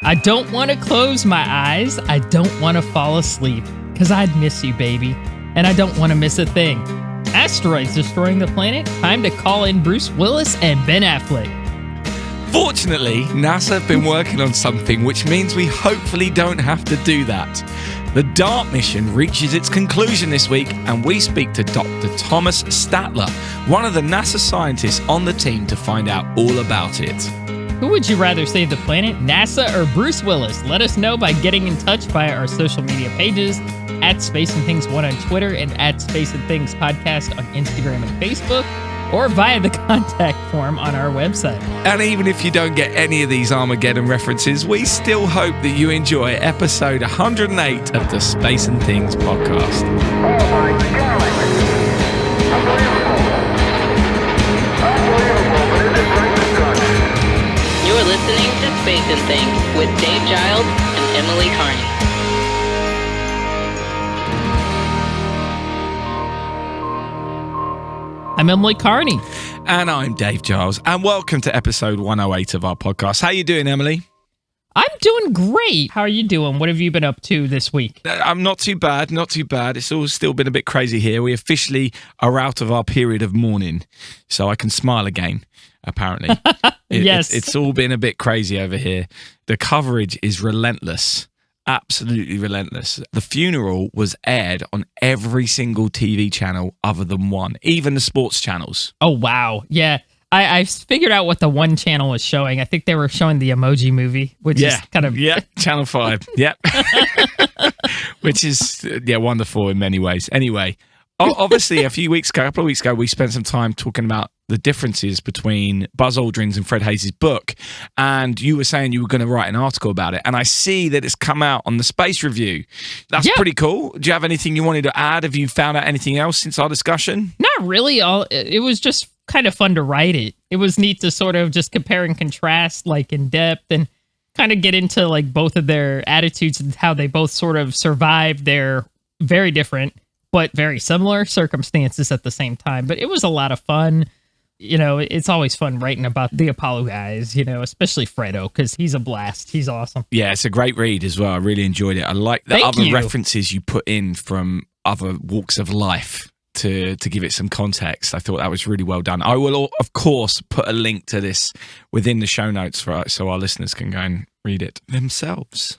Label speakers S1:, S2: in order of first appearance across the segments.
S1: I don't want to close my eyes. I don't want to fall asleep, because I'd miss you, baby. And I don't want to miss a thing. Asteroids destroying the planet. Time to call in Bruce Willis and Ben Affleck.
S2: Fortunately, NASA have been working on something which means we hopefully don't have to do that. The DART mission reaches its conclusion this week, and we speak to Dr. Thomas Statler, one of the NASA scientists on the team, to find out all about it.
S1: Who would you rather save the planet, NASA or Bruce Willis? Let us know by getting in touch via our social media pages, at Space and Things 1 on Twitter and at Space and Things Podcast on Instagram and Facebook, or via the contact form on our website.
S2: And even if you don't get any of these Armageddon references, we still hope that you enjoy episode 108 of the Space and Things podcast.
S3: Oh my God! Unbelievable! Unbelievable, but isn't it great to God?
S4: You're listening to Space and Things with Dave Giles and Emily Carney.
S1: I'm Emily Carney.
S2: And I'm Dave Giles. And welcome to episode 108 of our podcast. How you doing, Emily?
S1: I'm doing great. How are you doing? What have you been up to this week?
S2: I'm not too bad, not too bad. It's all still been a bit crazy here. We officially are out of our period of mourning, so I can smile again, apparently.
S1: Yes.
S2: It's all been a bit crazy over here. The coverage is relentless. Absolutely relentless. The funeral was aired on every single TV channel other than one, even the sports channels.
S1: Oh, wow. Yeah. I figured out what the one channel was showing. I think they were showing the Emoji Movie, which is kind of...
S2: Yeah, Channel 5. Yep. Which is, wonderful in many ways. Anyway, obviously, a couple of weeks ago, we spent some time talking about the differences between Buzz Aldrin's and Fred Hayes' book, and you were saying you were going to write an article about it, and I see that it's come out on the Space Review. That's pretty cool. Do you have anything you wanted to add? Have you found out anything else since our discussion?
S1: Not really. It was just kind of fun to write it. It was neat to sort of just compare and contrast, like, in depth, and kind of get into, like, both of their attitudes and how they both sort of survived their very different but very similar circumstances at the same time. But it was a lot of fun. You know, it's always fun writing about the Apollo guys, you know, especially Fredo, because he's a blast. He's awesome.
S2: Yeah, it's a great read as well. I really enjoyed it. I like the other references you put in from other walks of life to give it some context. I thought that was really well done. I will, of course, put a link to this within the show notes so our listeners can go and read it themselves.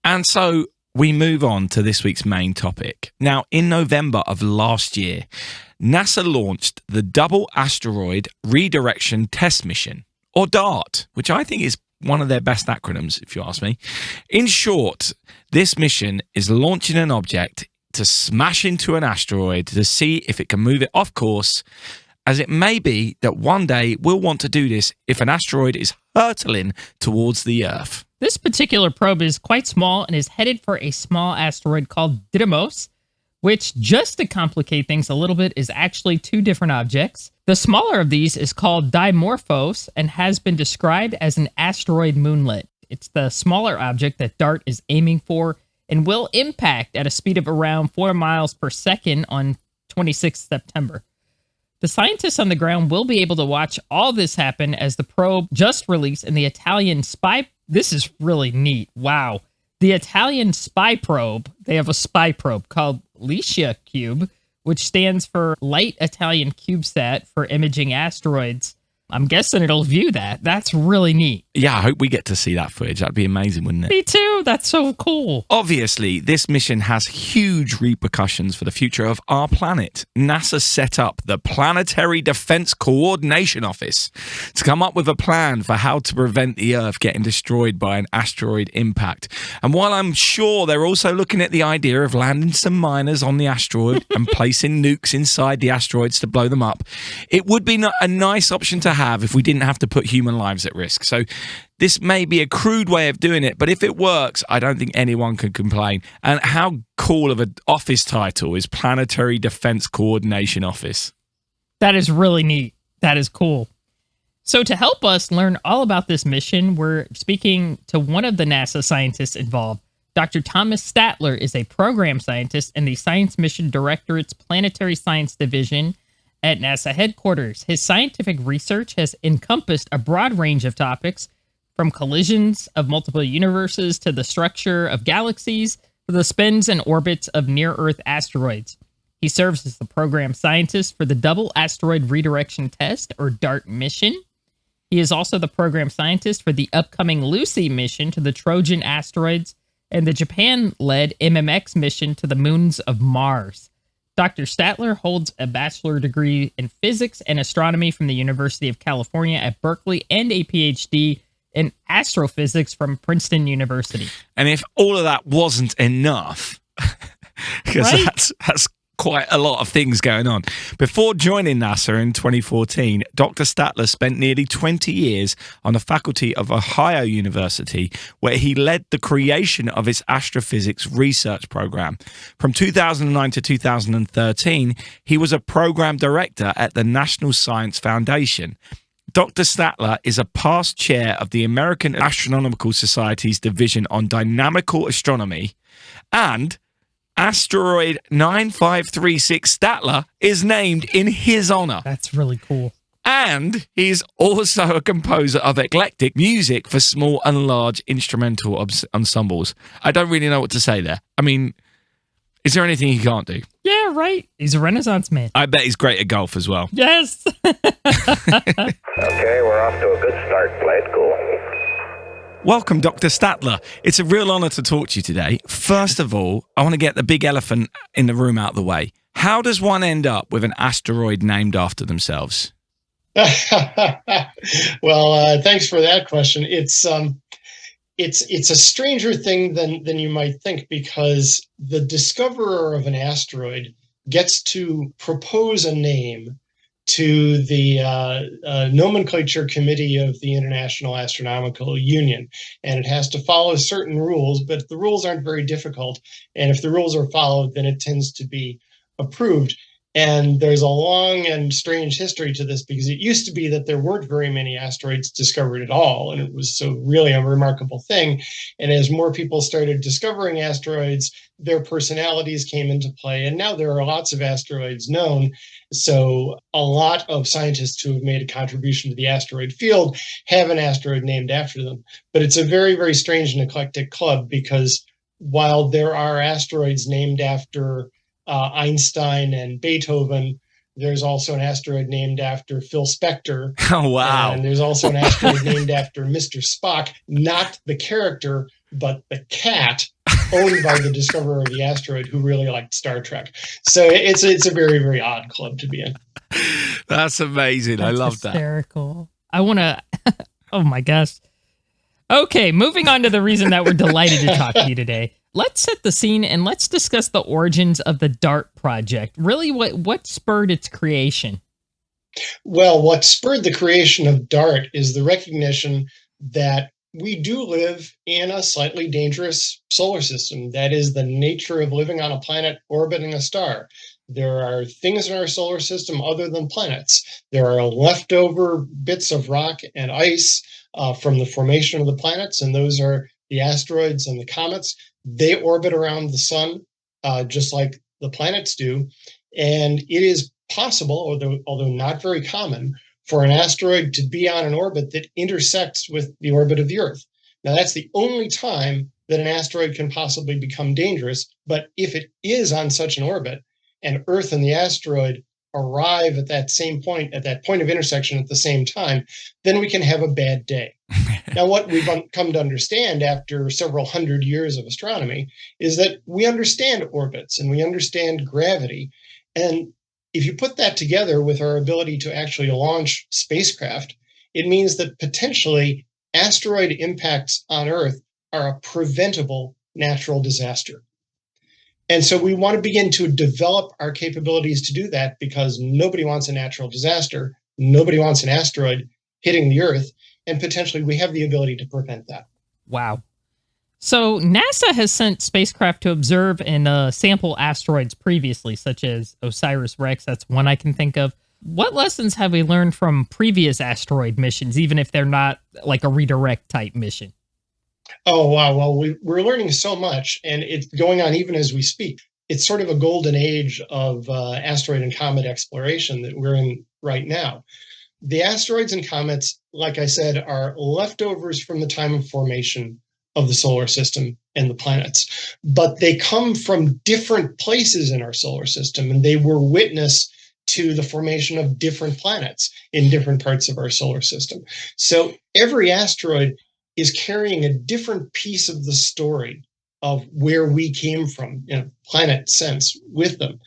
S2: And so we move on to this week's main topic. Now, in November of last year, NASA launched the Double Asteroid Redirection Test mission, or DART, which I think is one of their best acronyms, if you ask me. In short, this mission is launching an object to smash into an asteroid to see if it can move it off course, as it may be that one day we'll want to do this if an asteroid is hurtling towards the Earth.
S1: This particular probe is quite small and is headed for a small asteroid called Didymos, which, just to complicate things a little bit, is actually two different objects. The smaller of these is called Dimorphos and has been described as an asteroid moonlet. It's the smaller object that DART is aiming for and will impact at a speed of around 4 miles per second on 26th September. The scientists on the ground will be able to watch all this happen as the probe just released in the Italian spy... This is really neat. Wow. The Italian spy probe, they have a spy probe called Licia Cube, which stands for Light Italian CubeSat for imaging asteroids. I'm guessing it'll view that. That's really neat.
S2: Yeah, I hope we get to see that footage. That'd be amazing, wouldn't it?
S1: Me too. That's so cool.
S2: Obviously, this mission has huge repercussions for the future of our planet. NASA set up the Planetary Defense Coordination Office to come up with a plan for how to prevent the Earth getting destroyed by an asteroid impact. And while I'm sure they're also looking at the idea of landing some miners on the asteroid and placing nukes inside the asteroids to blow them up, it would be a nice option to have if we didn't have to put human lives at risk. So this may be a crude way of doing it, but if it works, I don't think anyone can complain. And how cool of an office title is Planetary Defense Coordination Office?
S1: That is really neat. That is cool. So to help us learn all about this mission, we're speaking to one of the NASA scientists involved. Dr. Thomas Statler is a program scientist in the Science Mission Directorate's Planetary Science Division at NASA headquarters. His scientific research has encompassed a broad range of topics, from collisions of multiple universes to the structure of galaxies to the spins and orbits of near-Earth asteroids. He serves as the program scientist for the Double Asteroid Redirection Test, or DART mission. He is also the program scientist for the upcoming Lucy mission to the Trojan asteroids and the Japan-led MMX mission to the moons of Mars. Dr. Statler holds a bachelor degree in physics and astronomy from the University of California at Berkeley and a PhD in astrophysics from Princeton University.
S2: And if all of that wasn't enough, because
S1: Right?
S2: that's quite a lot of things going on. Before joining NASA in 2014, Dr. Statler spent nearly 20 years on the faculty of Ohio University, where he led the creation of its astrophysics research program. From 2009 to 2013, he was a program director at the National Science Foundation. Dr. Statler is a past chair of the American Astronomical Society's Division on Dynamical Astronomy, and Asteroid 9536 Statler is named in his honor.
S1: That's really cool.
S2: And he's also a composer of eclectic music for small and large instrumental ensembles. I don't really know what to say there. I mean, is there anything he can't do?
S1: Yeah, right. He's a Renaissance man.
S2: I bet he's great at golf as well.
S1: Yes.
S3: Okay, we're off to a good start. Play it cool.
S2: Welcome, Dr. Statler. It's a real honor to talk to you today. First of all, I want to get the big elephant in the room out of the way. How does one end up with an asteroid named after themselves?
S5: Well, thanks for that question. It's a stranger thing than you might think, because the discoverer of an asteroid gets to propose a name to the nomenclature committee of the International Astronomical Union. And it has to follow certain rules, but the rules aren't very difficult. And if the rules are followed, then it tends to be approved. And there's a long and strange history to this, because it used to be that there weren't very many asteroids discovered at all. And it was so really a remarkable thing. And as more people started discovering asteroids, their personalities came into play. And now there are lots of asteroids known. So a lot of scientists who have made a contribution to the asteroid field have an asteroid named after them. But it's a very, very strange and eclectic club, because while there are asteroids named after Einstein and Beethoven, there's also an asteroid named after Phil Spector.
S2: Oh, wow.
S5: And there's also an asteroid named after Mr. Spock, not the character, but the cat owned by the discoverer of the asteroid, who really liked Star Trek. So it's a very, very odd club to be in.
S2: That's amazing. I love that.
S1: Hysterical. I want to. Oh my gosh. Okay, moving on to the reason that we're delighted to talk to you today. Let's set the scene and let's discuss the origins of the DART project. Really, what spurred its creation?
S5: Well, what spurred the creation of DART is the recognition that we do live in a slightly dangerous solar system. That is the nature of living on a planet orbiting a star. There are things in our solar system other than planets. There are leftover bits of rock and ice from the formation of the planets, and those are the asteroids and the comets. They orbit around the sun just like the planets do. And it is possible, although not very common, for an asteroid to be on an orbit that intersects with the orbit of the Earth. Now, that's the only time that an asteroid can possibly become dangerous. But if it is on such an orbit, and Earth and the asteroid arrive at that same point, at that point of intersection at the same time, then we can have a bad day. Now, what we've come to understand after several hundred years of astronomy is that we understand orbits and we understand gravity. And if you put that together with our ability to actually launch spacecraft, it means that potentially asteroid impacts on Earth are a preventable natural disaster. And so we want to begin to develop our capabilities to do that, because nobody wants a natural disaster. Nobody wants an asteroid hitting the Earth. And potentially we have the ability to prevent that.
S1: Wow. So NASA has sent spacecraft to observe and sample asteroids previously, such as OSIRIS-REx. That's one I can think of. What lessons have we learned from previous asteroid missions, even if they're not like a redirect type mission?
S5: Oh, wow. Well, we're learning so much, and it's going on even as we speak. It's sort of a golden age of asteroid and comet exploration that we're in right now. The asteroids and comets, like I said, are leftovers from the time of formation of the solar system and the planets. But they come from different places in our solar system, and they were witness to the formation of different planets in different parts of our solar system. So every asteroid is carrying a different piece of the story of where we came from in a planet sense with them.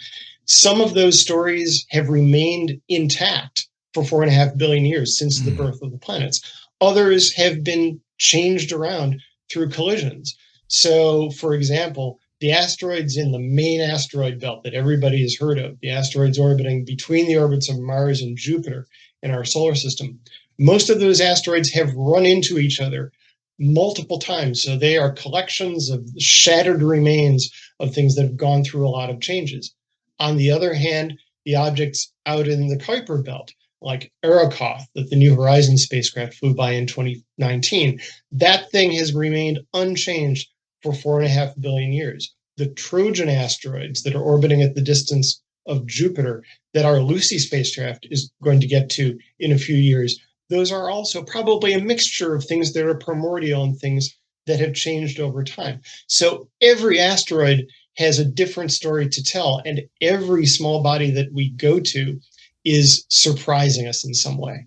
S5: Some of those stories have remained intact for 4.5 billion years since the birth of the planets. Others have been changed around through collisions. So, for example, the asteroids in the main asteroid belt that everybody has heard of, the asteroids orbiting between the orbits of Mars and Jupiter in our solar system, most of those asteroids have run into each other multiple times. So they are collections of shattered remains of things that have gone through a lot of changes. On the other hand, the objects out in the Kuiper belt, like Arrokoth, that the New Horizons spacecraft flew by in 2019, that thing has remained unchanged for 4.5 billion years. The Trojan asteroids that are orbiting at the distance of Jupiter that our Lucy spacecraft is going to get to in a few years, those are also probably a mixture of things that are primordial and things that have changed over time. So every asteroid has a different story to tell, and every small body that we go to is surprising us in some way.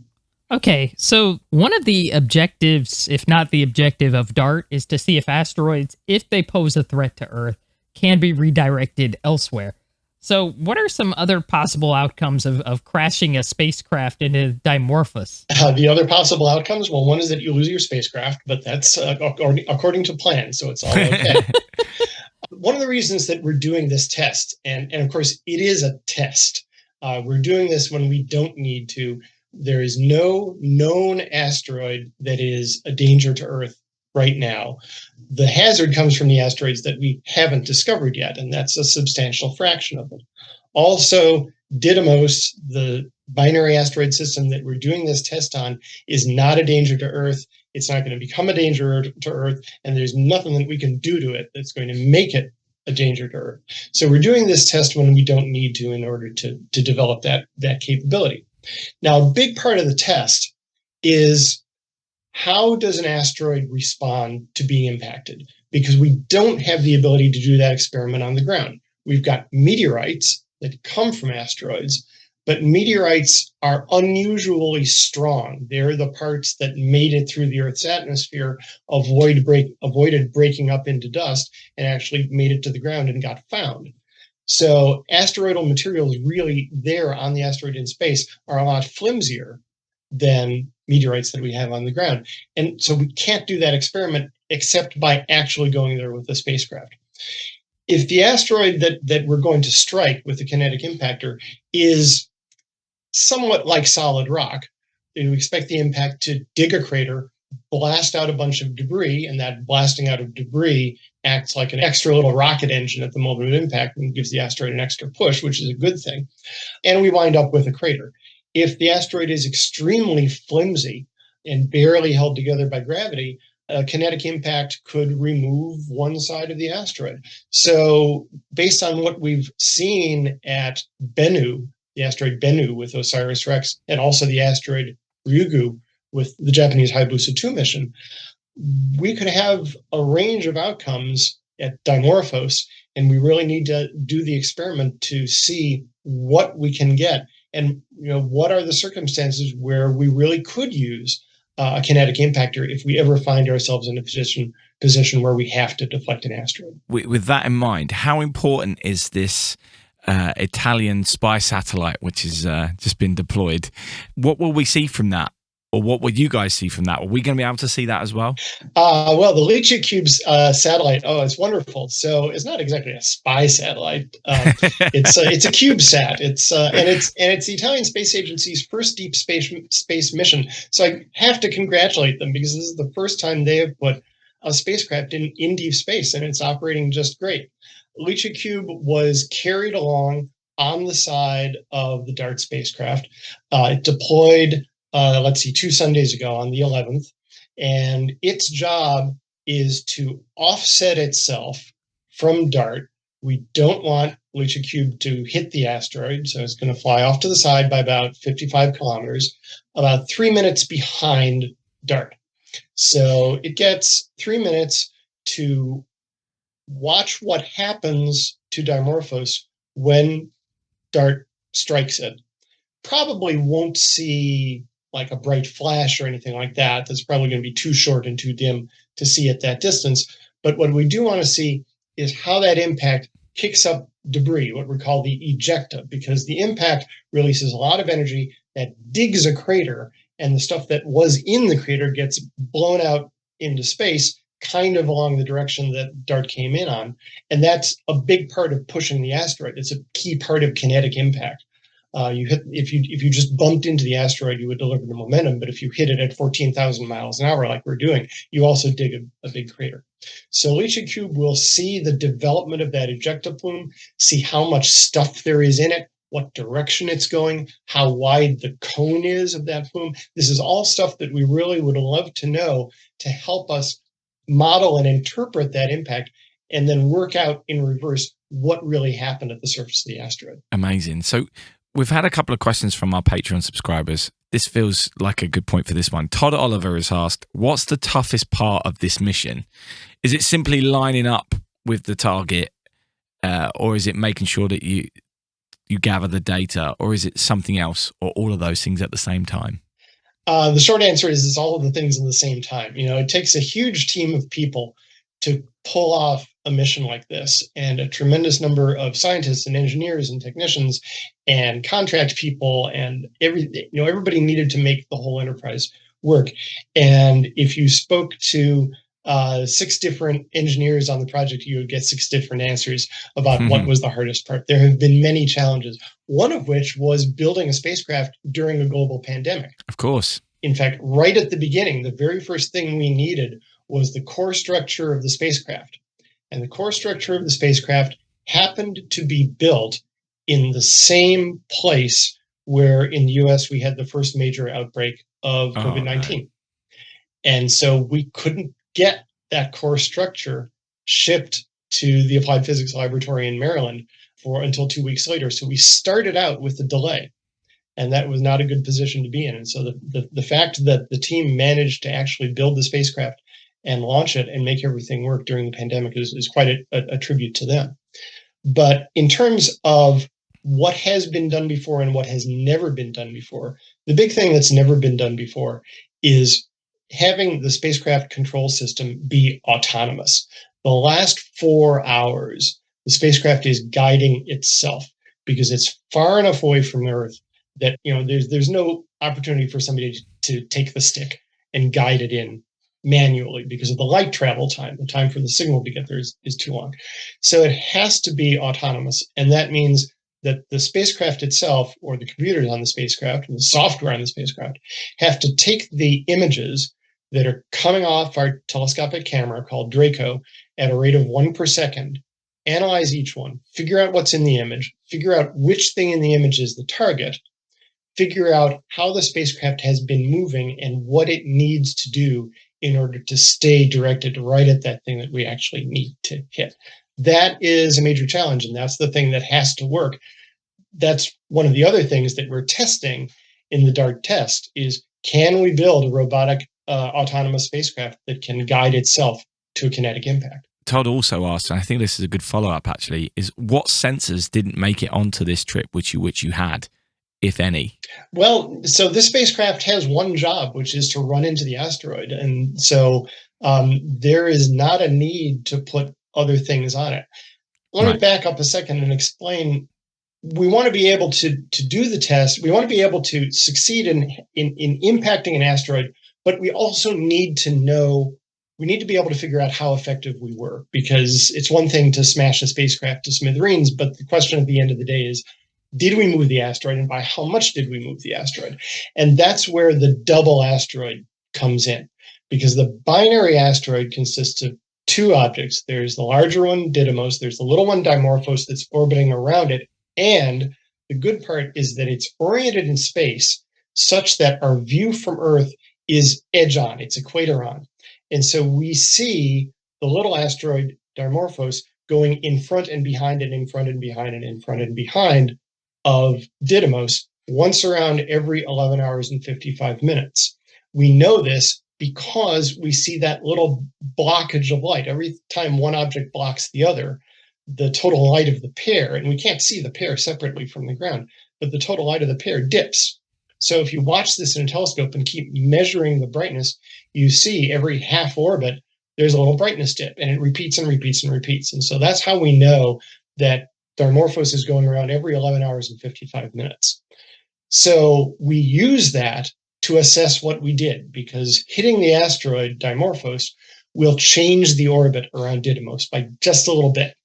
S1: Okay, so one of the objectives, if not the objective of DART, is to see if asteroids, if they pose a threat to Earth, can be redirected elsewhere. So what are some other possible outcomes of crashing a spacecraft into Dimorphos?
S5: The other possible outcomes, well, one is that you lose your spacecraft, but that's according to plan, so it's all okay. One of the reasons that we're doing this test, and of course it is a test, we're doing this when we don't need to. There is no known asteroid that is a danger to Earth right now. The hazard comes from the asteroids that we haven't discovered yet, and that's a substantial fraction of them. Also, Didymos, the binary asteroid system that we're doing this test on, is not a danger to Earth. It's not going to become a danger to Earth, and there's nothing that we can do to it that's going to make it a danger to Earth. So we're doing this test when we don't need to in order to develop that capability. Now, a big part of the test is how does an asteroid respond to being impacted? Because we don't have the ability to do that experiment on the ground. We've got meteorites that come from asteroids, but meteorites are unusually strong. They're the parts that made it through the Earth's atmosphere, avoided breaking up into dust, and actually made it to the ground and got found. So asteroidal materials really there on the asteroid in space are a lot flimsier than meteorites that we have on the ground. And so we can't do that experiment except by actually going there with the spacecraft. If the asteroid that we're going to strike with the kinetic impactor is somewhat like solid rock, we expect the impact to dig a crater, blast out a bunch of debris, and that blasting out of debris acts like an extra little rocket engine at the moment of impact and gives the asteroid an extra push, which is a good thing. And we wind up with a crater. If the asteroid is extremely flimsy and barely held together by gravity, a kinetic impact could remove one side of the asteroid. So based on what we've seen at Bennu, the asteroid Bennu with OSIRIS-REx, and also the asteroid Ryugu with the Japanese Hayabusa 2 mission, we could have a range of outcomes at Dimorphos, and we really need to do the experiment to see what we can get and what are the circumstances where we really could use a kinetic impactor if we ever find ourselves in a position where we have to deflect an asteroid.
S2: With that in mind, how important is this Italian spy satellite, which has just been deployed? What will we see from that? Or what will you guys see from that? Are we going to be able to see that as well?
S5: Well, the LiCiCube's satellite, it's wonderful. So it's not exactly a spy satellite. It's a CubeSat. It's the Italian Space Agency's first deep space mission. So I have to congratulate them because this is the first time they have put a spacecraft in deep space, and it's operating just great. LiCiCube was carried along on the side of the DART spacecraft. It deployed 2 Sundays ago on the 11th. And its job is to offset itself from DART We don't want Leachick Cube to hit the asteroid, so it's going to fly off to the side by about 55 kilometers, about 3 minutes behind DART. So it gets 3 minutes to watch what happens to Dimorphos when DART strikes it. Probably won't see like a bright flash or anything like that. That's probably going to be too short and too dim to see at that distance. But what we do want to see is how that impact kicks up debris, what we call the ejecta, because the impact releases a lot of energy that digs a crater, and the stuff that was in the crater gets blown out into space, kind of along the direction that DART came in on. And that's a big part of pushing the asteroid. It's a key part of kinetic impact. If you just bumped into the asteroid, you would deliver the momentum. But if you hit it at 14,000 miles an hour, like we're doing, you also dig a big crater. So Leachick Cube will see the development of that ejecta plume, see how much stuff there is in it, what direction it's going, how wide the cone is of that plume. This is all stuff that we really would love to know to help us model and interpret that impact, and then work out in reverse what really happened at the surface of the asteroid.
S2: Amazing. So we've had a couple of questions from our Patreon subscribers. This feels like a good point for this one. Todd Oliver has asked, what's the toughest part of this mission? Is it simply lining up with the target, or is it making sure that you gather the data, or is it something else, or all of those things at the same time?
S5: The short answer is it's all of the things at the same time. You know, it takes a huge team of people to pull off a mission like this, and a tremendous number of scientists and engineers and technicians and contract people, and everybody needed to make the whole enterprise work. And if you spoke to 6 different engineers on the project, you would get 6 different answers about what was the hardest part. There have been many challenges, one of which was building a spacecraft during a global pandemic.
S2: Of course.
S5: In fact, right at the beginning, the very first thing we needed was the core structure of the spacecraft. And the core structure of the spacecraft happened to be built in the same place where in the US we had the first major outbreak of COVID-19. No. And so we couldn't get that core structure shipped to the Applied Physics Laboratory in Maryland until 2 weeks later. So we started out with a delay, and that was not a good position to be in. And so the fact that the team managed to actually build the spacecraft and launch it and make everything work during the pandemic is quite a tribute to them. But in terms of what has been done before and what has never been done before, the big thing that's never been done before is having the spacecraft control system be autonomous. The last 4 hours, the spacecraft is guiding itself because it's far enough away from the Earth that there's no opportunity for somebody to take the stick and guide it in manually because of the light travel time. The time for the signal to get there is too long. So it has to be autonomous, and that means that the spacecraft itself, or the computers on the spacecraft and the software on the spacecraft, have to take the images that are coming off our telescopic camera called Draco at a rate of 1 per second, analyze each one, figure out what's in the image, figure out which thing in the image is the target, figure out how the spacecraft has been moving and what it needs to do in order to stay directed right at that thing that we actually need to hit. That is a major challenge, and that's the thing that has to work. That's one of the other things that we're testing in the DART test is, can we build a robotic autonomous spacecraft that can guide itself to a kinetic impact?
S2: Todd also asked, and I think this is a good follow-up actually, is what sensors didn't make it onto this trip which you had, if any?
S5: Well, so this spacecraft has one job, which is to run into the asteroid. And so there is not a need to put other things on it. Let me back up a second and explain. We want to be able to do the test. We want to be able to succeed in impacting an asteroid, but we also need to know, we need to be able to figure out how effective we were, because it's one thing to smash a spacecraft to smithereens, but the question at the end of the day is, did we move the asteroid, and by how much did we move the asteroid? And that's where the double asteroid comes in, because the binary asteroid consists of 2 objects. There's the larger one, Didymos. There's the little one, Dimorphos, that's orbiting around it. And the good part is that it's oriented in space such that our view from Earth is edge on, it's equator on. And so we see the little asteroid Dimorphos going in front and behind and in front and behind and in front and behind of Didymos once around every 11 hours and 55 minutes. We know this because we see that little blockage of light. Every time one object blocks the other, the total light of the pair, and we can't see the pair separately from the ground, but the total light of the pair dips. So if you watch this in a telescope and keep measuring the brightness, you see every half orbit, there's a little brightness dip, and it repeats and repeats and repeats. And so that's how we know that Dimorphos is going around every 11 hours and 55 minutes. So we use that to assess what we did, because hitting the asteroid Dimorphos will change the orbit around Didymos by just a little bit.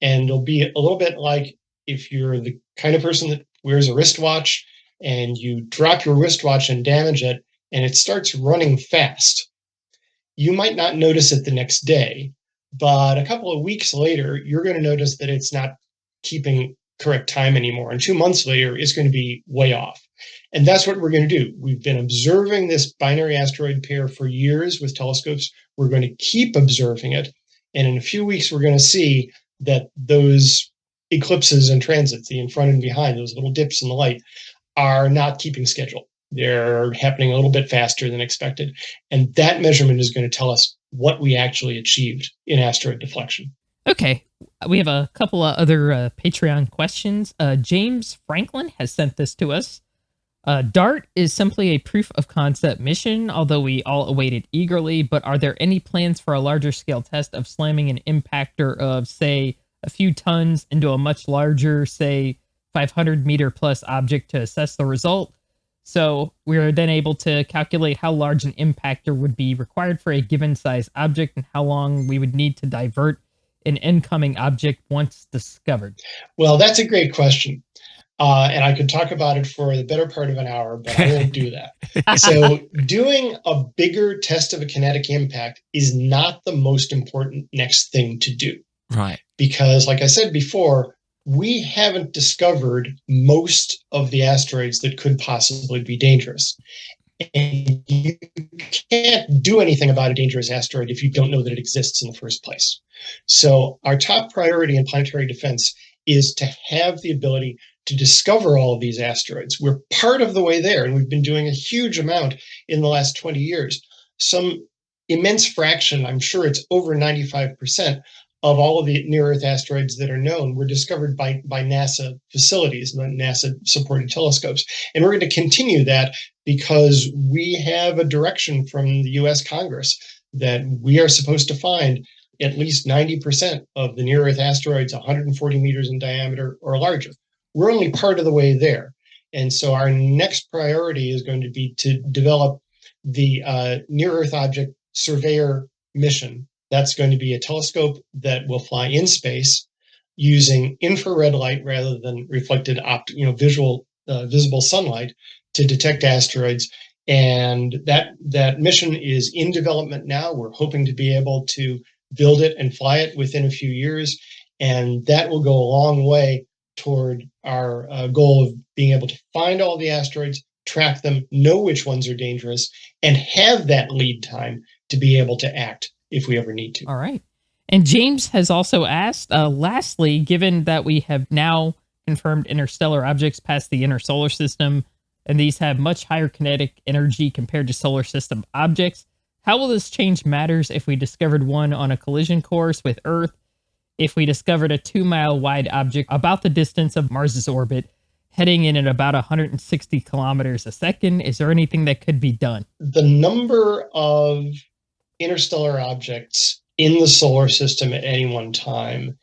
S5: And it'll be a little bit like if you're the kind of person that wears a wristwatch and you drop your wristwatch and damage it, and it starts running fast. You might not notice it the next day, but a couple of weeks later, you're going to notice that it's not keeping correct time anymore. And 2 months later, it's going to be way off. And that's what we're going to do. We've been observing this binary asteroid pair for years with telescopes. We're going to keep observing it. And in a few weeks, we're going to see that those eclipses and transits, the in front and behind, those little dips in the light, are not keeping schedule. They're happening a little bit faster than expected. And that measurement is going to tell us what we actually achieved in asteroid deflection.
S1: Okay, we have a couple of other Patreon questions. James Franklin has sent this to us. DART is simply a proof of concept mission, although we all await it eagerly, but are there any plans for a larger scale test of slamming an impactor of, say, a few tons into a much larger, say, 500 meter plus object to assess the result? So we're then able to calculate how large an impactor would be required for a given size object and how long we would need to divert an incoming object once discovered.
S5: Well, that's a great question. And I could talk about it for the better part of an hour, but I won't do that. So doing a bigger test of a kinetic impact is not the most important next thing to do.
S2: Right.
S5: Because like I said before, we haven't discovered most of the asteroids that could possibly be dangerous. And you can't do anything about a dangerous asteroid if you don't know that it exists in the first place. So our top priority in planetary defense is to have the ability to discover all of these asteroids. We're part of the way there, and we've been doing a huge amount in the last 20 years. Some immense fraction, I'm sure it's over 95%, of all of the near-Earth asteroids that are known were discovered by NASA facilities, NASA-supported telescopes. And we're going to continue that because we have a direction from the U.S. Congress that we are supposed to find at least 90% of the near-Earth asteroids 140 meters in diameter or larger. We're only part of the way there. And so our next priority is going to be to develop the near-Earth object Surveyor mission. That's going to be a telescope that will fly in space using infrared light rather than reflected visible sunlight to detect asteroids. And that mission is in development now. We're hoping to be able to build it and fly it within a few years. And that will go a long way toward our goal of being able to find all the asteroids, track them, know which ones are dangerous, and have that lead time to be able to act if we ever need to.
S1: All right. And James has also asked, lastly, given that we have now confirmed interstellar objects past the inner solar system, and these have much higher kinetic energy compared to solar system objects, how will this change matters if we discovered one on a collision course with Earth, if we discovered a 2-mile wide object about the distance of Mars's orbit, heading in at about 160 kilometers a second? Is there anything that could be done?
S5: The number of interstellar objects in the solar system at any one time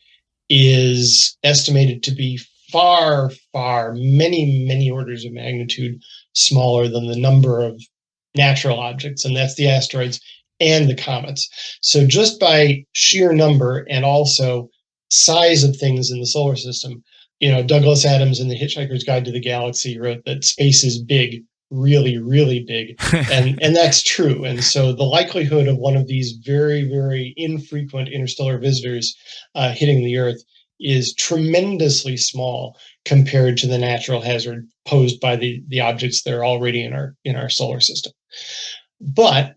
S5: is estimated to be far, many, many orders of magnitude smaller than the number of natural objects, and that's the asteroids and the comets. So just by sheer number and also size of things in the solar system, Douglas Adams in The Hitchhiker's Guide to the Galaxy wrote that space is big, really, really big. And that's true. And so the likelihood of one of these very, very infrequent interstellar visitors hitting the Earth is tremendously small compared to the natural hazard posed by the objects that are already in our solar system. But,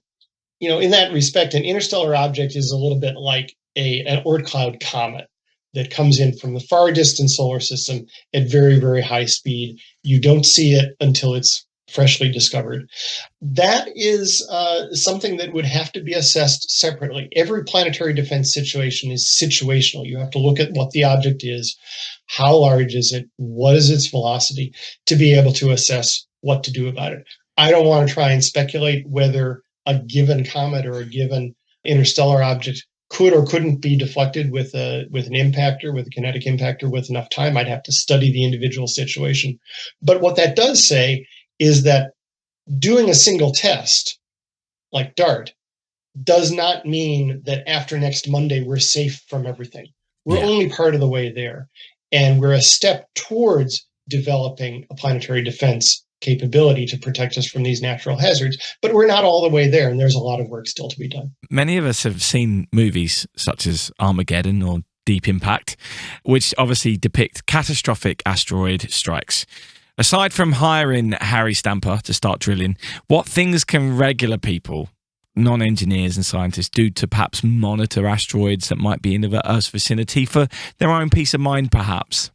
S5: in that respect, an interstellar object is a little bit like an Oort cloud comet. that comes in from the far distant solar system at very, very high speed. You don't see it until it's freshly discovered. That is something that would have to be assessed separately. Every planetary defense situation is situational. You have to look at what the object is, how large is it, what is its velocity, to be able to assess what to do about it. I don't want to try and speculate whether a given comet or a given interstellar object could or couldn't be deflected with an impactor, with a kinetic impactor, with enough time. I'd have to study the individual situation. But what that does say is that doing a single test, like DART, does not mean that after next Monday we're safe from everything. We're only part of the way there. And we're a step towards developing a planetary defense capability to protect us from these natural hazards, but we're not all the way there, and there's a lot of work still to be done.
S2: Many of us have seen movies such as Armageddon or Deep Impact, which obviously depict catastrophic asteroid strikes. Aside from hiring Harry Stamper to start drilling, what things can regular people, non-engineers and scientists, do to perhaps monitor asteroids that might be in the Earth's vicinity for their own peace of mind, perhaps?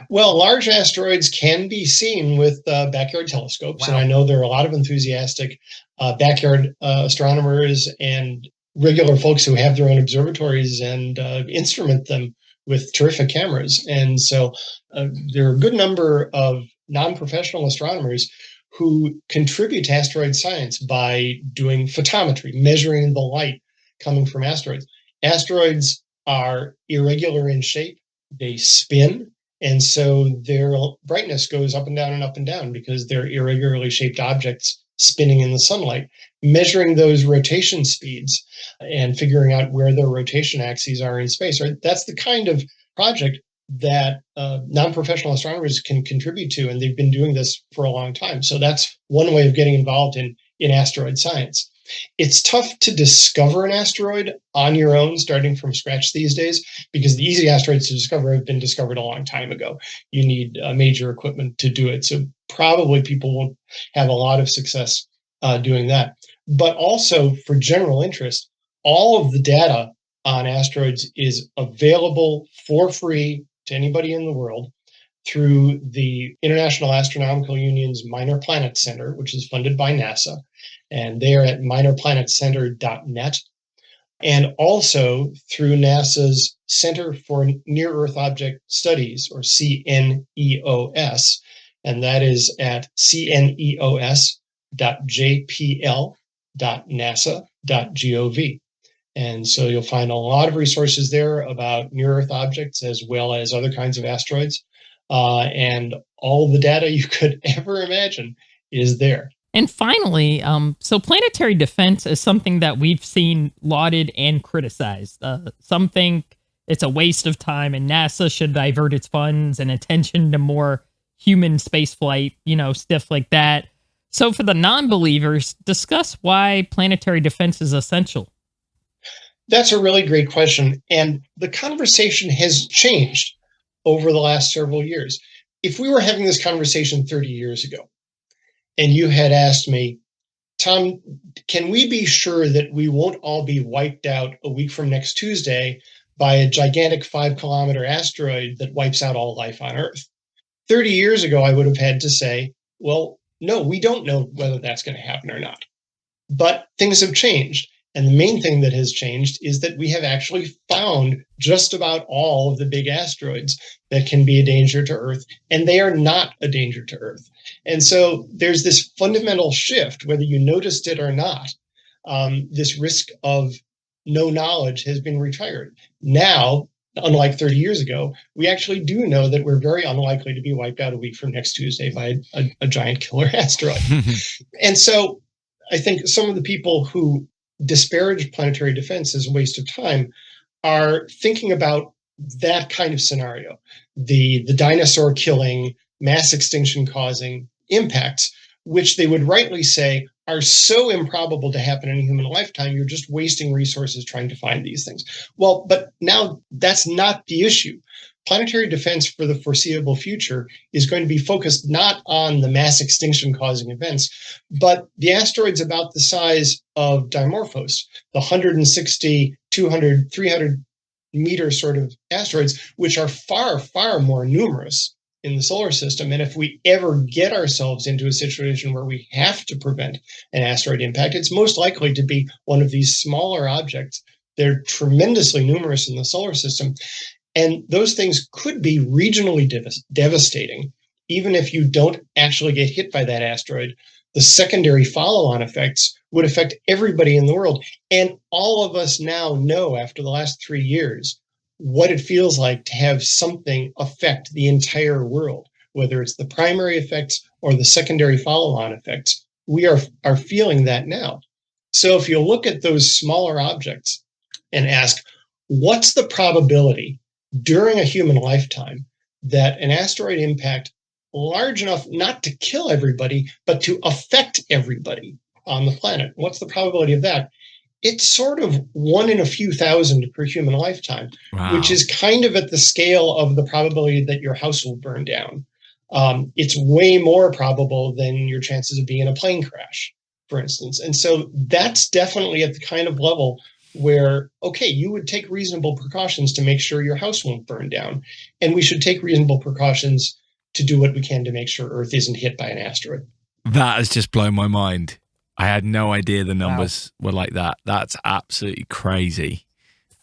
S5: Well, large asteroids can be seen with backyard telescopes, and I know there are a lot of enthusiastic backyard astronomers and regular folks who have their own observatories and instrument them with terrific cameras. And so there are a good number of non-professional astronomers who contribute to asteroid science by doing photometry, measuring the light coming from asteroids. Asteroids are irregular in shape. They spin. And so their brightness goes up and down and up and down because they're irregularly shaped objects spinning in the sunlight. Measuring those rotation speeds and figuring out where their rotation axes are in space, right? That's the kind of project that non-professional astronomers can contribute to, and they've been doing this for a long time. So that's one way of getting involved in asteroid science. It's tough to discover an asteroid on your own, starting from scratch these days, because the easy asteroids to discover have been discovered a long time ago. You need major equipment to do it. So probably people won't have a lot of success doing that. But also for general interest, all of the data on asteroids is available for free to anybody in the world through the International Astronomical Union's Minor Planet Center, which is funded by NASA. And they are at minorplanetcenter.net. And also through NASA's Center for Near-Earth Object Studies, or CNEOS. And that is at cneos.jpl.nasa.gov. And so you'll find a lot of resources there about near-Earth objects as well as other kinds of asteroids. And all the data you could ever imagine is there.
S1: And finally, so planetary defense is something that we've seen lauded and criticized. Some think it's a waste of time and NASA should divert its funds and attention to more human spaceflight, stuff like that. So for the non-believers, discuss why planetary defense is essential.
S5: That's a really great question. And the conversation has changed over the last several years. If we were having this conversation 30 years ago, and you had asked me, Tom, can we be sure that we won't all be wiped out a week from next Tuesday by a gigantic 5-kilometer asteroid that wipes out all life on Earth? 30 years ago, I would have had to say, well, no, we don't know whether that's going to happen or not. But things have changed. And the main thing that has changed is that we have actually found just about all of the big asteroids that can be a danger to Earth, and they are not a danger to Earth. And so there's this fundamental shift, whether you noticed it or not. This risk of no knowledge has been retired. Now, unlike 30 years ago, we actually do know that we're very unlikely to be wiped out a week from next Tuesday by a giant killer asteroid. And so I think some of the people who disparage planetary defense as a waste of time are thinking about that kind of scenario, the dinosaur killing, mass extinction causing impacts, which they would rightly say are so improbable to happen in a human lifetime, you're just wasting resources trying to find these things. Well, but now that's not the issue. Planetary defense for the foreseeable future is going to be focused not on the mass extinction causing events, but the asteroids about the size of Dimorphos, the 160, 200, 300 meter sort of asteroids, which are far, far more numerous in the solar system. And if we ever get ourselves into a situation where we have to prevent an asteroid impact, it's most likely to be one of these smaller objects. They're tremendously numerous in the solar system. And those things could be regionally devastating. Even if you don't actually get hit by that asteroid, the secondary follow-on effects would affect everybody in the world. And all of us now know, after the last 3 years, what it feels like to have something affect the entire world, whether it's the primary effects or the secondary follow-on effects. We are feeling that now. So if you look at those smaller objects and ask, what's the probability during a human lifetime that an asteroid impact large enough not to kill everybody, but to affect everybody on the planet? What's the probability of that? It's sort of 1 in a few thousand per human lifetime,
S2: Wow.
S5: which is kind of at the scale of the probability that your house will burn down. It's way more probable than your chances of being in a plane crash, for instance. And so that's definitely at the kind of level where, okay, you would take reasonable precautions to make sure your house won't burn down. And we should take reasonable precautions to do what we can to make sure Earth isn't hit by an asteroid.
S2: That has just blown my mind. I had no idea the numbers were like that. That's absolutely crazy.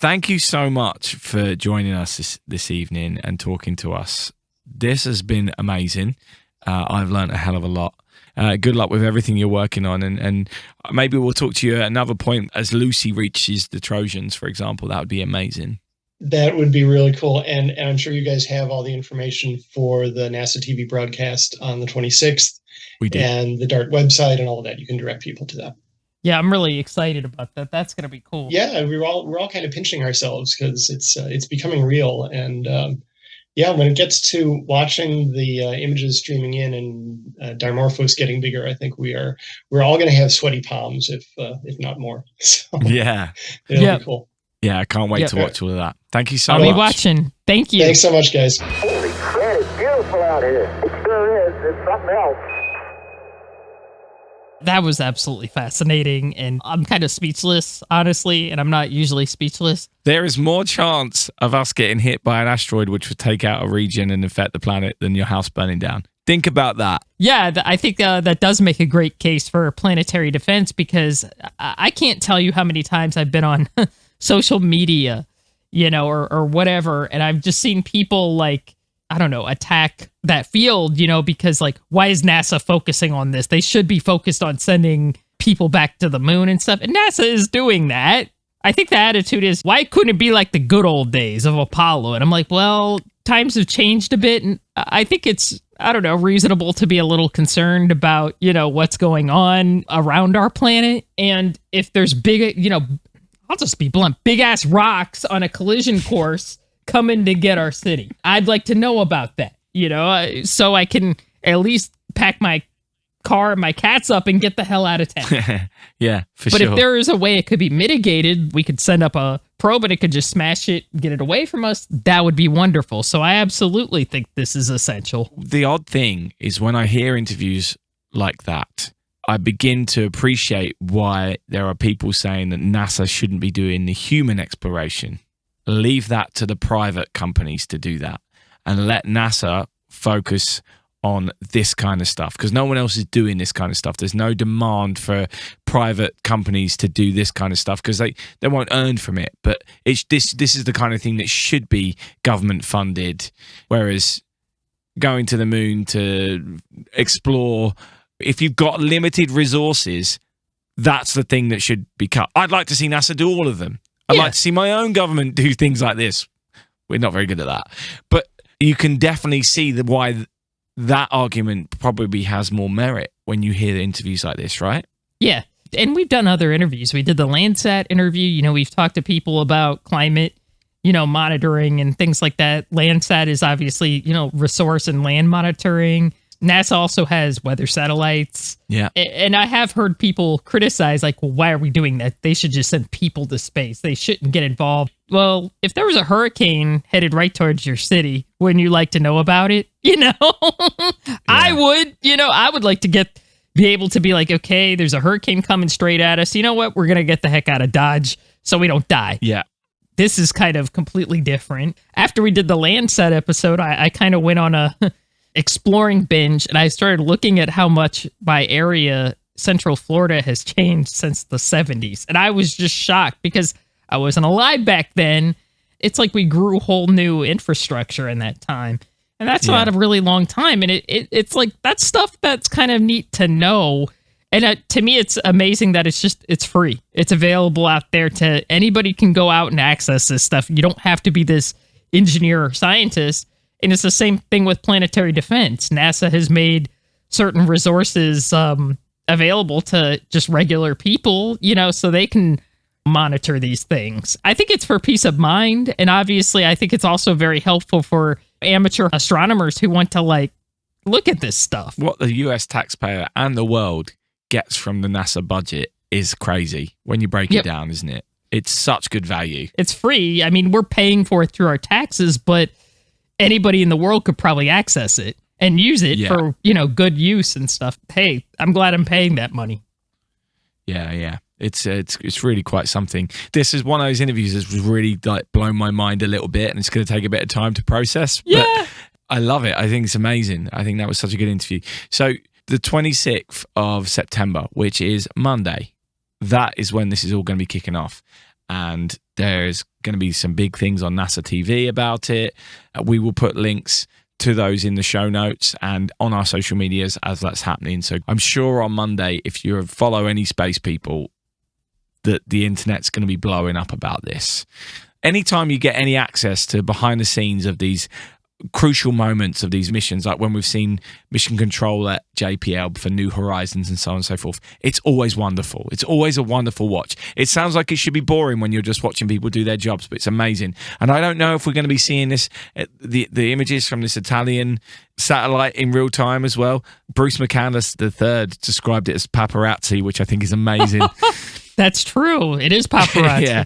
S2: Thank you so much for joining us this evening and talking to us. This has been amazing. I've learned a hell of a lot. Good luck with everything you're working on. And maybe we'll talk to you at another point as Lucy reaches the Trojans, for example. That would be amazing.
S5: That would be really cool. And I'm sure you guys have all the information for the NASA TV broadcast on the 26th.
S2: We do.
S5: And the DART website and all of that. You can direct people to that.
S1: Yeah, I'm really excited about that. That's going to be cool.
S5: Yeah, we're all kind of pinching ourselves because it's becoming real. And yeah, when it gets to watching the images streaming in and Dimorphos getting bigger, I think we're all going to have sweaty palms, if not more. So,
S2: yeah,
S5: it'll be cool.
S2: Yeah, I can't wait to watch all of that. Thank you so much.
S1: I'll be watching. Thank you.
S5: Thanks so much, guys.
S3: Holy crap, it's beautiful out here. It sure is. It's something else.
S1: That was absolutely fascinating, and I'm kind of speechless, honestly, and I'm not usually speechless.
S2: There is more chance of us getting hit by an asteroid which would take out a region and affect the planet than your house burning down. Think about that.
S1: Yeah, I think that does make a great case for planetary defense, because I can't tell you how many times I've been on social media, or whatever, and I've just seen people, like, I don't know, attack that field, because, like, why is NASA focusing on this? They should be focused on sending people back to the moon and stuff. And NASA is doing that. I think the attitude is, why couldn't it be like the good old days of Apollo? And I'm like, well, times have changed a bit. And I think it's, I don't know, reasonable to be a little concerned about, what's going on around our planet. And if there's big, I'll just be blunt, big ass rocks on a collision course coming to get our city, I'd like to know about that, so I can at least pack my car and my cats up and get the hell out of town.
S2: Yeah, for
S1: but
S2: sure.
S1: If there is a way it could be mitigated, we could send up a probe and it could just smash it, get it away from us. That would be wonderful. So I absolutely think this is essential.
S2: The odd thing is when I hear interviews like that, I begin to appreciate why there are people saying that NASA shouldn't be doing the human exploration. Leave that to the private companies to do that and let NASA focus on this kind of stuff, because no one else is doing this kind of stuff. There's no demand for private companies to do this kind of stuff because they won't earn from it. But it's this is the kind of thing that should be government funded, whereas going to the moon to explore, if you've got limited resources, that's the thing that should be cut. I'd like to see NASA do all of them. I'd like to see my own government do things like this. We're not very good at that. But you can definitely see why that argument probably has more merit when you hear interviews like this, right?
S1: Yeah. And we've done other interviews. We did the Landsat interview. We've talked to people about climate, monitoring and things like that. Landsat is obviously, resource and land monitoring. NASA also has weather satellites.
S2: Yeah.
S1: And I have heard people criticize, like, well, why are we doing that? They should just send people to space. They shouldn't get involved. Well, if there was a hurricane headed right towards your city, wouldn't you like to know about it? Yeah. I would like to be able to be like, okay, there's a hurricane coming straight at us. You know what? We're going to get the heck out of Dodge so we don't die.
S2: Yeah.
S1: this is kind of completely different. After we did the Landsat episode, I kind of went on a exploring binge, and I started looking at how much by area Central Florida has changed since the 70s. And I was just shocked because I wasn't alive back then. It's like we grew whole new infrastructure in that time. And that's not a really long time. And it's like, that's stuff that's kind of neat to know. And to me, it's amazing that it's free. It's available out there to anybody can go out and access this stuff. You don't have to be this engineer or scientist. And it's the same thing with planetary defense. NASA has made certain resources available to just regular people, so they can monitor these things. I think it's for peace of mind. And obviously, I think it's also very helpful for amateur astronomers who want to look at this stuff.
S2: What the US taxpayer and the world gets from the NASA budget is crazy when you break it down, isn't it? It's such good value.
S1: It's free. I mean, we're paying for it through our taxes, but anybody in the world could probably access it and use it for, good use and stuff. Hey, I'm glad I'm paying that money.
S2: Yeah. It's really quite something. This is one of those interviews that's really blown my mind a little bit, and it's going to take a bit of time to process. But I love it. I think it's amazing. I think that was such a good interview. So the 26th of September, which is Monday, that is when this is all going to be kicking off. And there's going to be some big things on NASA TV about it. We will put links to those in the show notes and on our social medias as that's happening. So I'm sure on Monday, if you follow any space people, that the internet's going to be blowing up about this. Anytime you get any access to behind the scenes of these crucial moments of these missions, like when we've seen mission control at JPL for New Horizons and so on and so forth, it's always wonderful. It's always a wonderful watch. It sounds like it should be boring when you're just watching people do their jobs, but it's amazing. And I don't know if we're going to be seeing this, the images from this Italian satellite in real time as well. Bruce McCandless III described it as paparazzi, which I think is amazing.
S1: That's true. It is paparazzi.
S2: Yeah.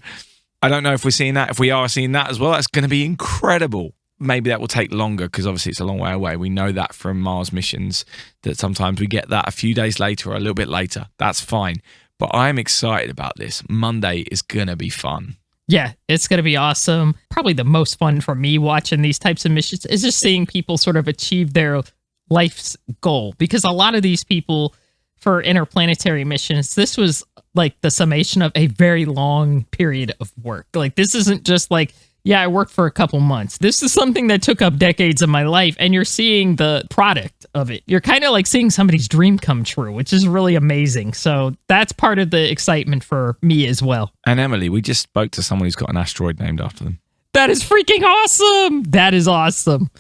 S2: I don't know if we're seeing that. If we are seeing that as well, that's going to be incredible. Maybe that will take longer because obviously it's a long way away. We know that from Mars missions that sometimes we get that a few days later or a little bit later. That's fine. But I'm excited about this. Monday is going to be fun.
S1: Yeah, it's going to be awesome. Probably the most fun for me watching these types of missions is just seeing people sort of achieve their life's goal. Because a lot of these people for interplanetary missions, this was like the summation of a very long period of work. Like this isn't just like, yeah, I worked for a couple months. This is something that took up decades of my life, and you're seeing the product of it. You're kind of like seeing somebody's dream come true, which is really amazing. So that's part of the excitement for me as well.
S2: And Emily, we just spoke to someone who's got an asteroid named after them.
S1: That is freaking awesome. That is awesome.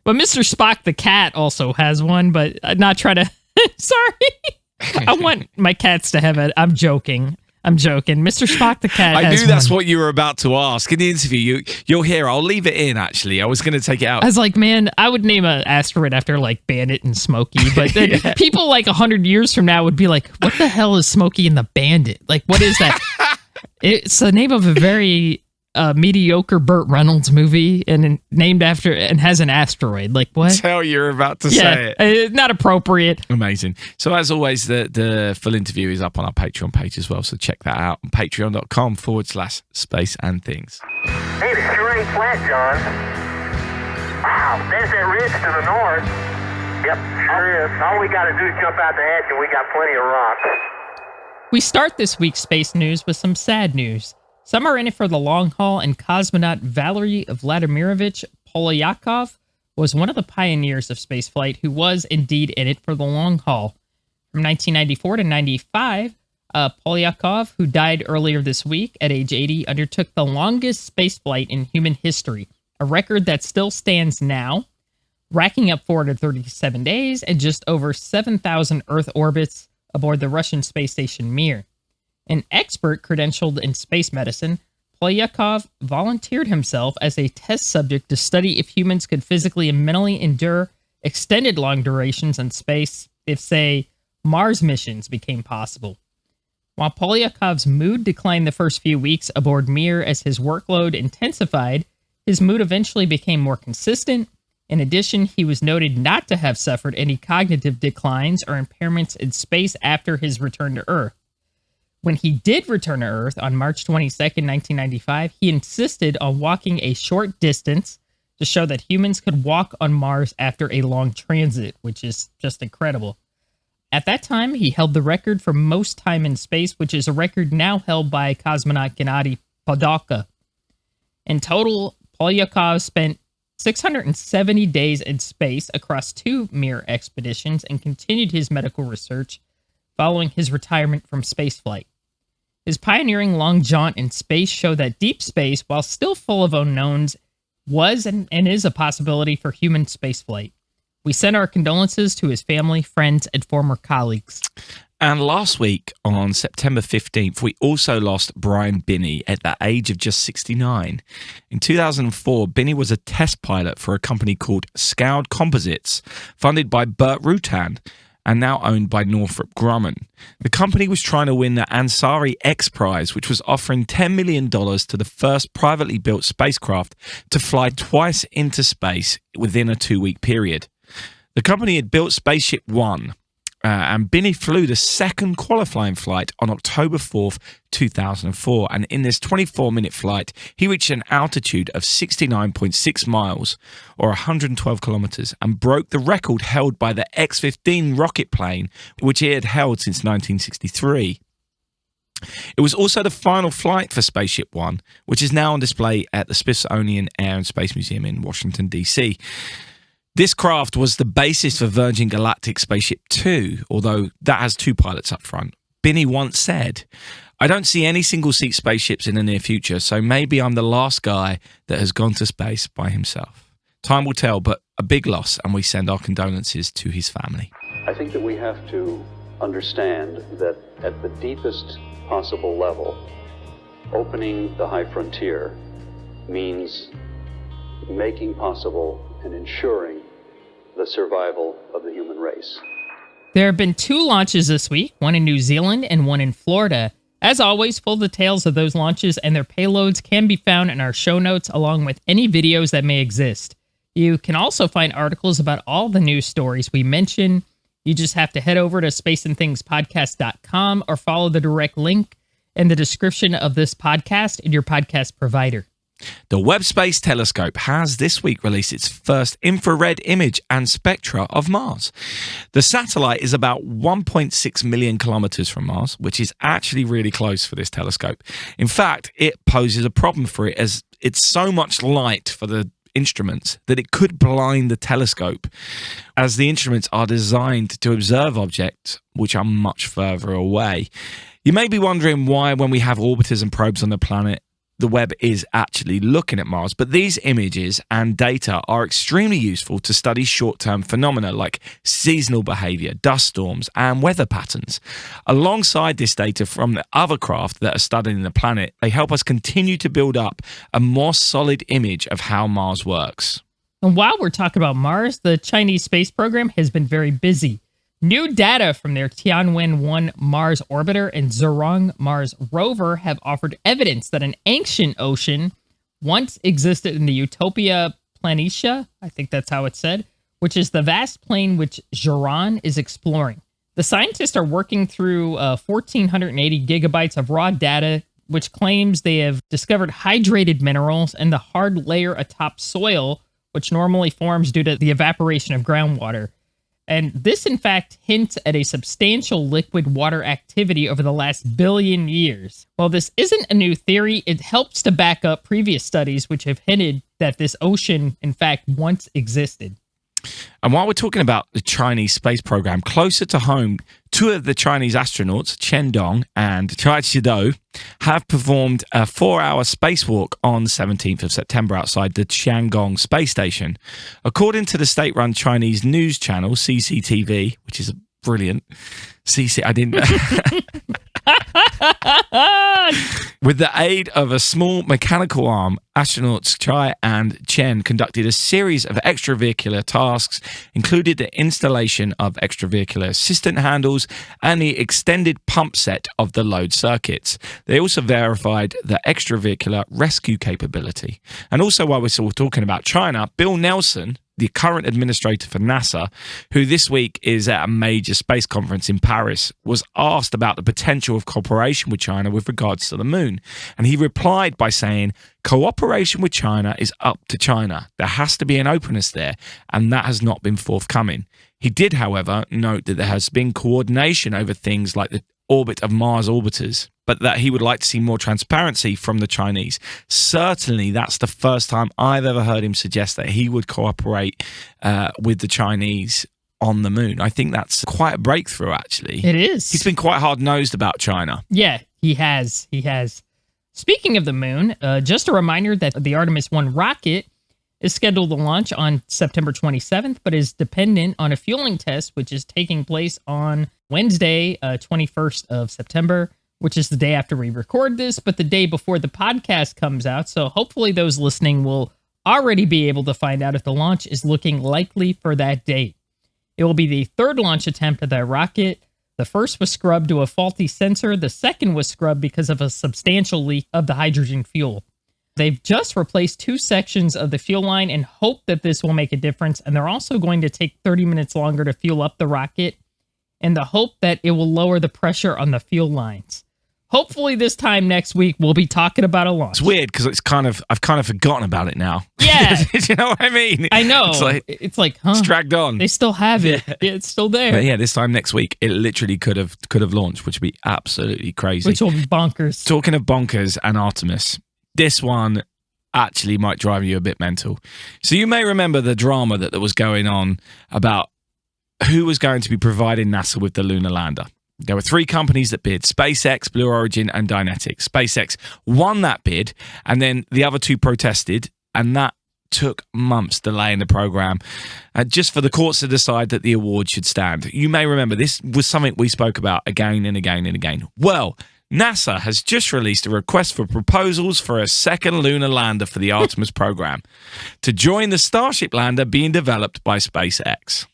S1: But Mr. Spock the cat also has one, but I'm not trying to... Sorry. I want my cats to have it. I'm joking. Mr. Spock the cat.
S2: I knew that's what you were about to ask. In the interview, you'll hear. I'll leave it in, actually. I was going to take it out.
S1: I was like, man, I would name an asteroid after like Bandit and Smokey. But then people like 100 years from now would be like, what the hell is Smokey and the Bandit? Like, what is that? It's the name of a very mediocre Burt Reynolds movie and named after and has an asteroid. Like what?
S2: That's how you're about to say
S1: it. Not appropriate.
S2: Amazing. So as always, the full interview is up on our Patreon page as well. So check that out on patreon.com/space and things.
S3: Hey, the sure ain't flat, John. Wow, there's that ridge to the north. Yep, sure is. All we got to do is jump out the hatch and we got plenty of rock.
S1: We start this week's space news with some sad news. Some are in it for the long haul, and cosmonaut Valery Vladimirovich Polyakov was one of the pioneers of spaceflight who was indeed in it for the long haul. From 1994 to 95, Polyakov, who died earlier this week at age 80, undertook the longest spaceflight in human history, a record that still stands now, racking up 437 days and just over 7,000 Earth orbits aboard the Russian space station Mir. An expert credentialed in space medicine, Polyakov volunteered himself as a test subject to study if humans could physically and mentally endure extended long durations in space if, say, Mars missions became possible. While Polyakov's mood declined the first few weeks aboard Mir as his workload intensified, his mood eventually became more consistent. In addition, he was noted not to have suffered any cognitive declines or impairments in space after his return to Earth. When he did return to Earth on March 22nd, 1995, he insisted on walking a short distance to show that humans could walk on Mars after a long transit, which is just incredible. At that time, he held the record for most time in space, which is a record now held by cosmonaut Gennady Podolka. In total, Polyakov spent 670 days in space across 2 Mir expeditions and continued his medical research following his retirement from spaceflight. His pioneering long jaunt in space showed that deep space, while still full of unknowns, was and is a possibility for human spaceflight. We send our condolences to his family, friends, and former colleagues.
S2: And last week, on September 15th, we also lost Brian Binney at the age of just 69. In 2004, Binney was a test pilot for a company called Scowd Composites, funded by Burt Rutan, and now owned by Northrop Grumman. The company was trying to win the Ansari X Prize, which was offering $10 million to the first privately built spacecraft to fly twice into space within a 2-week period. The company had built Spaceship One, and Binney flew the second qualifying flight on October 4th, 2004. And in this 24-minute flight, he reached an altitude of 69.6 miles, or 112 kilometers, and broke the record held by the X-15 rocket plane, which he had held since 1963. It was also the final flight for Spaceship One, which is now on display at the Smithsonian Air and Space Museum in Washington, D.C. This craft was the basis for Virgin Galactic Spaceship Two, although that has 2 pilots up front. Binney once said, "I don't see any single-seat spaceships in the near future, so maybe I'm the last guy that has gone to space by himself." Time will tell, but a big loss, and we send our condolences to his family.
S6: I think that we have to understand that at the deepest possible level, opening the high frontier means making possible and ensuring the survival of the human race.
S1: There have been 2 launches this week, one in New Zealand and one in Florida. As always, full details of those launches and their payloads can be found in our show notes, along with any videos that may exist. You can also find articles about all the news stories we mention. You just have to head over to spaceandthingspodcast.com or follow the direct link in the description of this podcast in your podcast provider.
S2: The Webb Space Telescope has this week released its first infrared image and spectra of Mars. The satellite is about 1.6 million kilometers from Mars, which is actually really close for this telescope. In fact, it poses a problem for it as it's so much light for the instruments that it could blind the telescope, as the instruments are designed to observe objects which are much further away. You may be wondering why, when we have orbiters and probes on the planet, the Webb is actually looking at Mars, but these images and data are extremely useful to study short-term phenomena like seasonal behavior, dust storms, and weather patterns. Alongside this data from the other craft that are studying the planet, they help us continue to build up a more solid image of how Mars works.
S1: And while we're talking about Mars, the Chinese space program has been very busy. New data from their Tianwen-1 Mars orbiter and Zhurong Mars rover have offered evidence that an ancient ocean once existed in the Utopia Planitia, I think that's how it's said, which is the vast plain which Zhurong is exploring. The scientists are working through 1,480 gigabytes of raw data, which claims they have discovered hydrated minerals in the hard layer atop soil, which normally forms due to the evaporation of groundwater. And this, in fact, hints at a substantial liquid water activity over the last billion years. While this isn't a new theory, it helps to back up previous studies which have hinted that this ocean, in fact, once existed.
S2: And while we're talking about the Chinese space program, closer to home, 2 of the Chinese astronauts, Chen Dong and Chai Chido, have performed a 4-hour spacewalk on 17th of September outside the Tiangong space station. According to the state-run Chinese news channel, CCTV, which is brilliant. I didn't... With the aid of a small mechanical arm, astronauts Chai and Chen conducted a series of extravehicular tasks, including the installation of extravehicular assistant handles and the extended pump set of the load circuits. They also verified the extravehicular rescue capability. And also, while we're still talking about China, Bill Nelson, the current administrator for NASA, who this week is at a major space conference in Paris, was asked about the potential of cooperation with China with regards to the moon. And he replied by saying, cooperation with China is up to China. There has to be an openness there, and that has not been forthcoming. He did, however, note that there has been coordination over things like the orbit of Mars orbiters, but that he would like to see more transparency from the Chinese. Certainly, that's the first time I've ever heard him suggest that he would cooperate with the Chinese on the moon. I think that's quite a breakthrough, actually.
S1: It is.
S2: He's been quite hard-nosed about China.
S1: Yeah, he has. He has. Speaking of the moon, just a reminder that the Artemis 1 rocket is scheduled to launch on September 27th, but is dependent on a fueling test, which is taking place on Wednesday, 21st of September, which is the day after we record this, but the day before the podcast comes out. So hopefully those listening will already be able to find out if the launch is looking likely for that date. It will be the third launch attempt of that rocket. The first was scrubbed to a faulty sensor. The second was scrubbed because of a substantial leak of the hydrogen fuel. They've just replaced 2 sections of the fuel line and hope that this will make a difference. And they're also going to take 30 minutes longer to fuel up the rocket in the hope that it will lower the pressure on the fuel lines. Hopefully this time next week, we'll be talking about a launch.
S2: It's weird because I've kind of forgotten about it now.
S1: Yeah.
S2: You know what I mean?
S1: I know. It's like, huh?
S2: It's dragged on.
S1: They still have it. Yeah, it's still there.
S2: But yeah, this time next week, it literally could have launched, which would be absolutely crazy.
S1: Which will be bonkers.
S2: Talking of bonkers and Artemis, this one actually might drive you a bit mental. So you may remember the drama that was going on about who was going to be providing NASA with the lunar lander. There were 3 companies that bid: SpaceX, Blue Origin, and Dynetics. SpaceX won that bid, and then the other 2 protested, and that took months delaying the program, just for the courts to decide that the award should stand. You may remember this was something we spoke about again and again and again. Well, NASA has just released a request for proposals for a second lunar lander for the Artemis program to join the Starship lander being developed by SpaceX.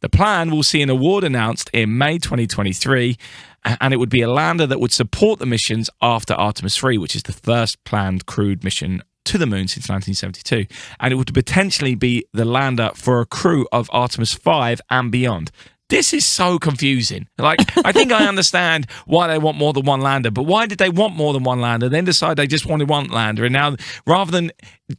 S2: The plan will see an award announced in May 2023, and it would be a lander that would support the missions after Artemis 3, which is the first planned crewed mission to the moon since 1972. And it would potentially be the lander for a crew of Artemis 5 and beyond. This is so confusing. Like, I think I understand why they want more than one lander, but why did they want more than one lander, then decide they just wanted one lander, and now, rather than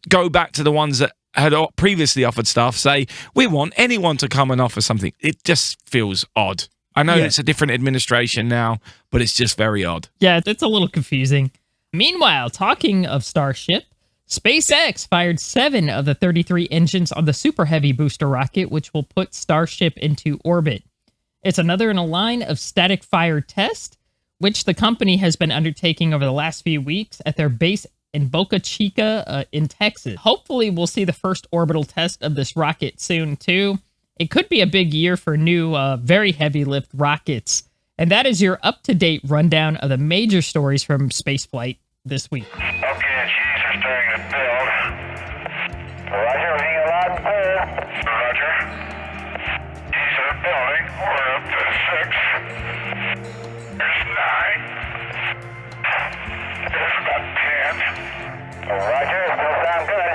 S2: go back to the ones that had previously offered stuff, say, we want anyone to come and offer something? It just feels odd. I know it's a different administration now, but it's just very odd.
S1: Yeah, it's a little confusing. Meanwhile, talking of Starship, SpaceX fired 7 of the 33 engines on the Super Heavy booster rocket, which will put Starship into orbit. It's another in a line of static fire tests, which the company has been undertaking over the last few weeks at their base in Boca Chica in Texas. Hopefully, we'll see the first orbital test of this rocket soon, too. It could be a big year for new, very heavy lift rockets. And that is your up-to-date rundown of the major stories from spaceflight this week.
S3: Okay, Chiefs are starting to build. Roger, we got a lot and clear. Roger. Chiefs are building. We're up to 6. There's 9. There's about 10. Roger, still sound good.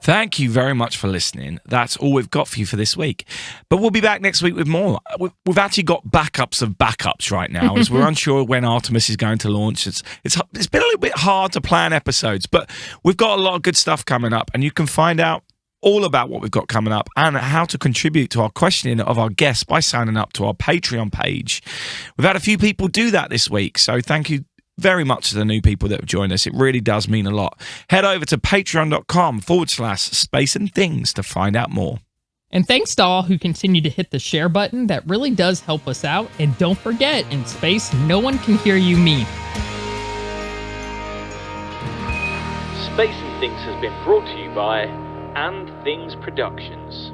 S2: Thank you very much for listening. That's all we've got for you for this week. But we'll be back next week with more. We've actually got backups of backups right now, as we're unsure when Artemis is going to launch. It's been a little bit hard to plan episodes, but we've got a lot of good stuff coming up, and you can find out all about what we've got coming up and how to contribute to our questioning of our guests by signing up to our Patreon page. We've had a few people do that this week, so thank you very much to the new people that have joined us. It really does mean a lot. Head over to patreon.com/space and things to find out more.
S1: And thanks to all who continue to hit the share button. That really does help us out. And don't forget, in space, no one can hear you me.
S7: Space and Things has been brought to you by And Things Productions.